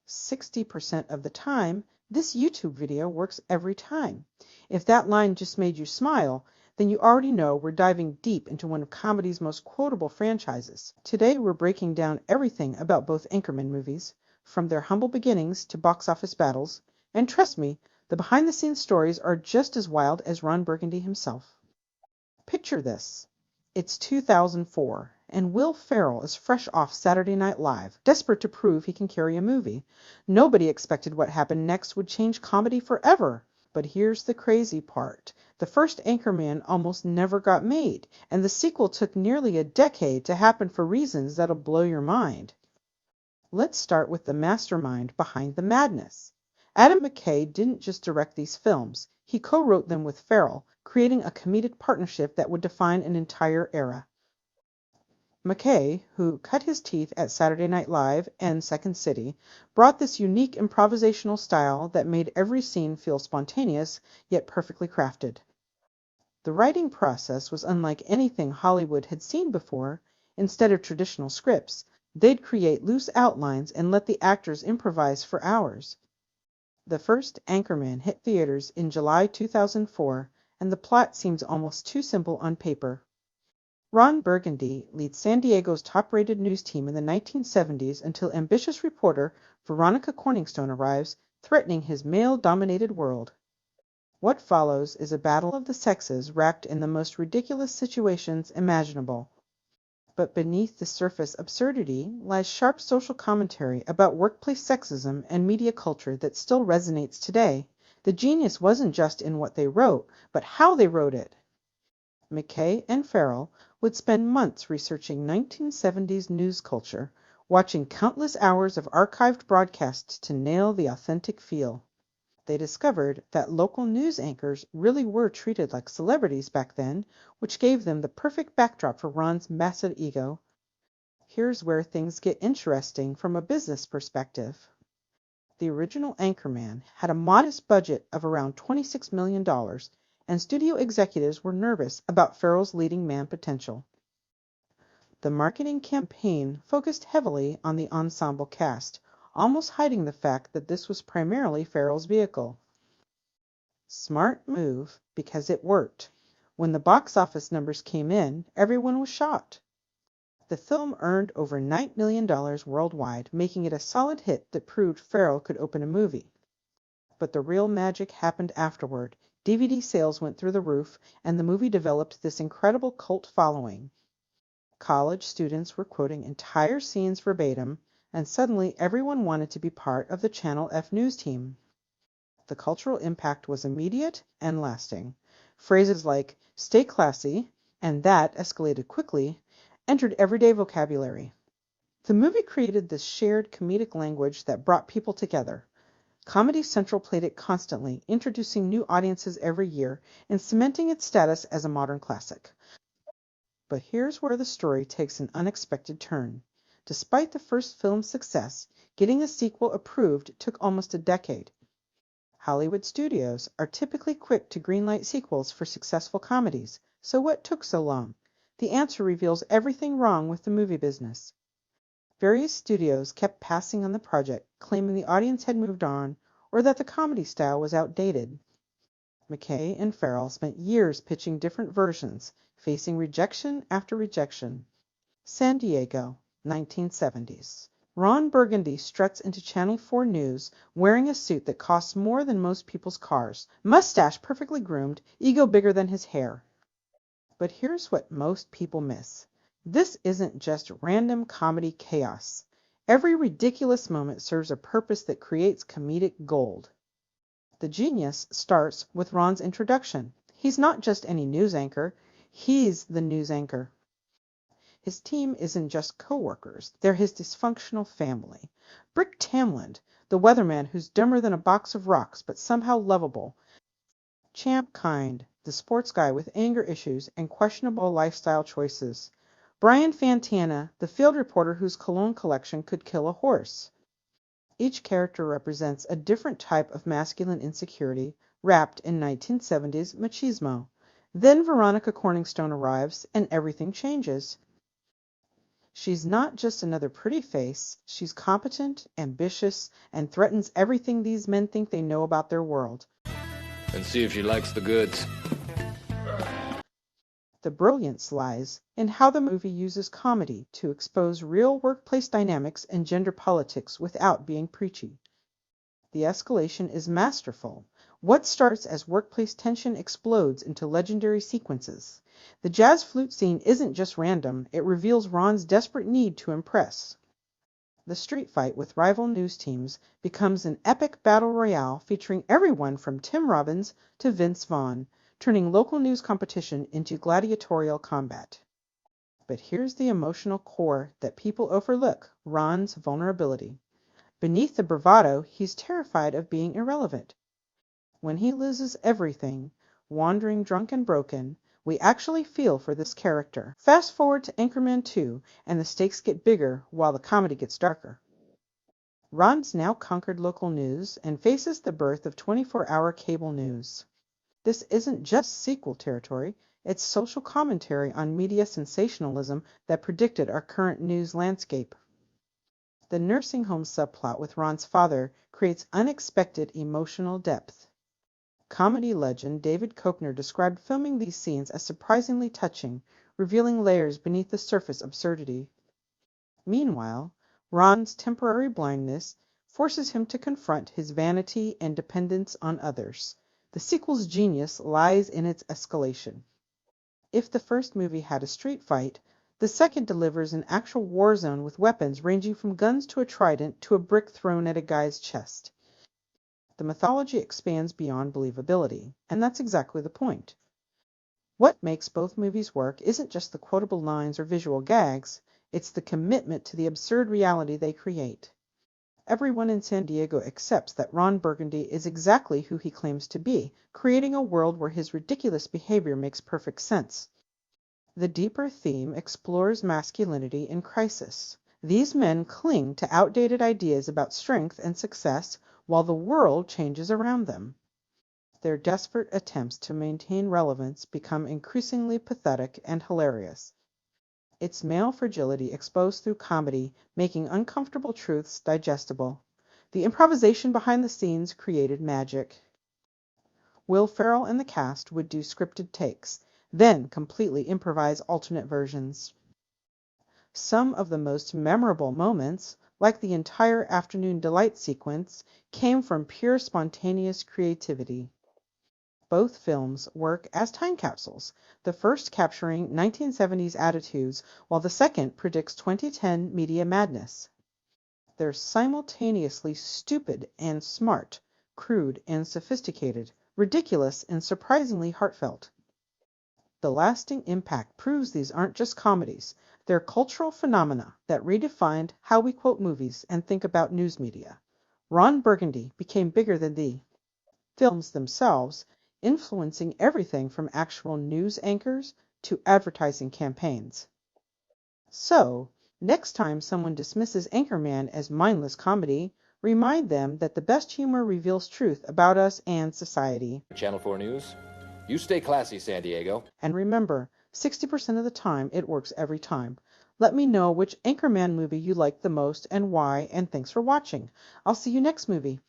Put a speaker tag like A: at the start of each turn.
A: 60% of the time, this YouTube video works every time. If that line just made you smile, then you already know we're diving deep into one of comedy's most quotable franchises. Today we're breaking down everything about both Anchorman movies, from their humble beginnings to box office battles, and trust me, the behind-the-scenes stories are just as wild as Ron Burgundy himself. Picture this. It's 2004, and Will Ferrell is fresh off Saturday Night Live, desperate to prove he can carry a movie. Nobody expected what happened next would change comedy forever. But here's the crazy part. The first Anchorman almost never got made, and the sequel took nearly a decade to happen for reasons that'll blow your mind. Let's start with the mastermind behind the madness. Adam McKay didn't just direct these films, he co-wrote them with Ferrell, creating a comedic partnership that would define an entire era. McKay, who cut his teeth at Saturday Night Live and Second City, brought this unique improvisational style that made every scene feel spontaneous, yet perfectly crafted. The writing process was unlike anything Hollywood had seen before. Instead of traditional scripts, they'd create loose outlines and let the actors improvise for hours. The first Anchorman hit theaters in July 2004, and the plot seems almost too simple on paper. Ron Burgundy leads San Diego's top-rated news team in the 1970s until ambitious reporter Veronica Corningstone arrives, threatening his male-dominated world. What follows is a battle of the sexes wrapped in the most ridiculous situations imaginable. But beneath the surface absurdity lies sharp social commentary about workplace sexism and media culture that still resonates today. The genius wasn't just in what they wrote, but how they wrote it. McKay and Ferrell would spend months researching 1970s news culture, watching countless hours of archived broadcasts to nail the authentic feel. They discovered that local news anchors really were treated like celebrities back then, which gave them the perfect backdrop for Ron's massive ego. Here's where things get interesting from a business perspective. The original Anchorman had a modest budget of around $26 million, and studio executives were nervous about Ferrell's leading man potential. The marketing campaign focused heavily on the ensemble cast, almost hiding the fact that this was primarily Ferrell's vehicle. Smart move, because it worked. When the box office numbers came in, everyone was shocked. The film earned over $9 million worldwide, making it a solid hit that proved Ferrell could open a movie. But the real magic happened afterward. DVD sales went through the roof, and the movie developed this incredible cult following. College students were quoting entire scenes verbatim, and suddenly everyone wanted to be part of the Channel F news team. The cultural impact was immediate and lasting. Phrases like "stay classy" and "that escalated quickly" entered everyday vocabulary. The movie created this shared comedic language that brought people together. Comedy Central played it constantly, introducing new audiences every year and cementing its status as a modern classic. But here's where the story takes an unexpected turn. Despite the first film's success, getting a sequel approved took almost a decade. Hollywood studios are typically quick to greenlight sequels for successful comedies, so what took so long? The answer reveals everything wrong with the movie business. Various studios kept passing on the project, claiming the audience had moved on or that the comedy style was outdated. McKay and Ferrell spent years pitching different versions, facing rejection after rejection. San Diego, 1970s. Ron Burgundy struts into Channel 4 News wearing a suit that costs more than most people's cars, mustache perfectly groomed, ego bigger than his hair. But here's what most people miss. This isn't just random comedy chaos. Every ridiculous moment serves a purpose that creates comedic gold. The genius starts with Ron's introduction. He's not just any news anchor, he's the news anchor. His team isn't just co-workers, they're his dysfunctional family. Brick Tamland, the weatherman who's dumber than a box of rocks but somehow lovable. Champ Kind, the sports guy with anger issues and questionable lifestyle choices. Brian Fantana, the field reporter whose cologne collection could kill a horse. Each character represents a different type of masculine insecurity wrapped in 1970s machismo. Then Veronica Corningstone arrives and everything changes. She's not just another pretty face, she's competent, ambitious, and threatens everything these men think they know about their world.
B: And see if she likes the goods.
A: The brilliance lies in how the movie uses comedy to expose real workplace dynamics and gender politics without being preachy. The escalation is masterful. What starts as workplace tension explodes into legendary sequences. The jazz flute scene isn't just random, it reveals Ron's desperate need to impress. The street fight with rival news teams becomes an epic battle royale featuring everyone from Tim Robbins to Vince Vaughn, turning local news competition into gladiatorial combat. But here's the emotional core that people overlook: Ron's vulnerability. Beneath the bravado, he's terrified of being irrelevant. When he loses everything, wandering drunk and broken, we actually feel for this character. Fast forward to Anchorman 2, and the stakes get bigger while the comedy gets darker. Ron's now conquered local news and faces the birth of 24-hour cable news. This isn't just sequel territory, it's social commentary on media sensationalism that predicted our current news landscape. The nursing home subplot with Ron's father creates unexpected emotional depth. Comedy legend David Koechner described filming these scenes as surprisingly touching, revealing layers beneath the surface absurdity. Meanwhile, Ron's temporary blindness forces him to confront his vanity and dependence on others. The sequel's genius lies in its escalation. If the first movie had a street fight, the second delivers an actual war zone with weapons ranging from guns to a trident to a brick thrown at a guy's chest. The mythology expands beyond believability, and that's exactly the point. What makes both movies work isn't just the quotable lines or visual gags, it's the commitment to the absurd reality they create. Everyone in San Diego accepts that Ron Burgundy is exactly who he claims to be, creating a world where his ridiculous behavior makes perfect sense. The deeper theme explores masculinity in crisis. These men cling to outdated ideas about strength and success while the world changes around them. Their desperate attempts to maintain relevance become increasingly pathetic and hilarious. It's male fragility exposed through comedy, making uncomfortable truths digestible. The improvisation behind the scenes created magic. Will Ferrell and the cast would do scripted takes, then completely improvise alternate versions. Some of the most memorable moments, like the entire Afternoon Delight sequence, came from pure spontaneous creativity. Both films work as time capsules, the first capturing 1970s attitudes, while the second predicts 2010 media madness. They're simultaneously stupid and smart, crude and sophisticated, ridiculous and surprisingly heartfelt. The lasting impact proves these aren't just comedies, they're cultural phenomena that redefined how we quote movies and think about news media. Ron Burgundy became bigger than the films themselves, influencing everything from actual news anchors to advertising campaigns. So, next time someone dismisses Anchorman as mindless comedy, remind them that the best humor reveals truth about us and society.
B: Channel 4 News. You stay classy, San Diego.
A: And remember, 60% of the time it works every time. Let me know which Anchorman movie you liked the most and why, and thanks for watching. I'll see you next movie.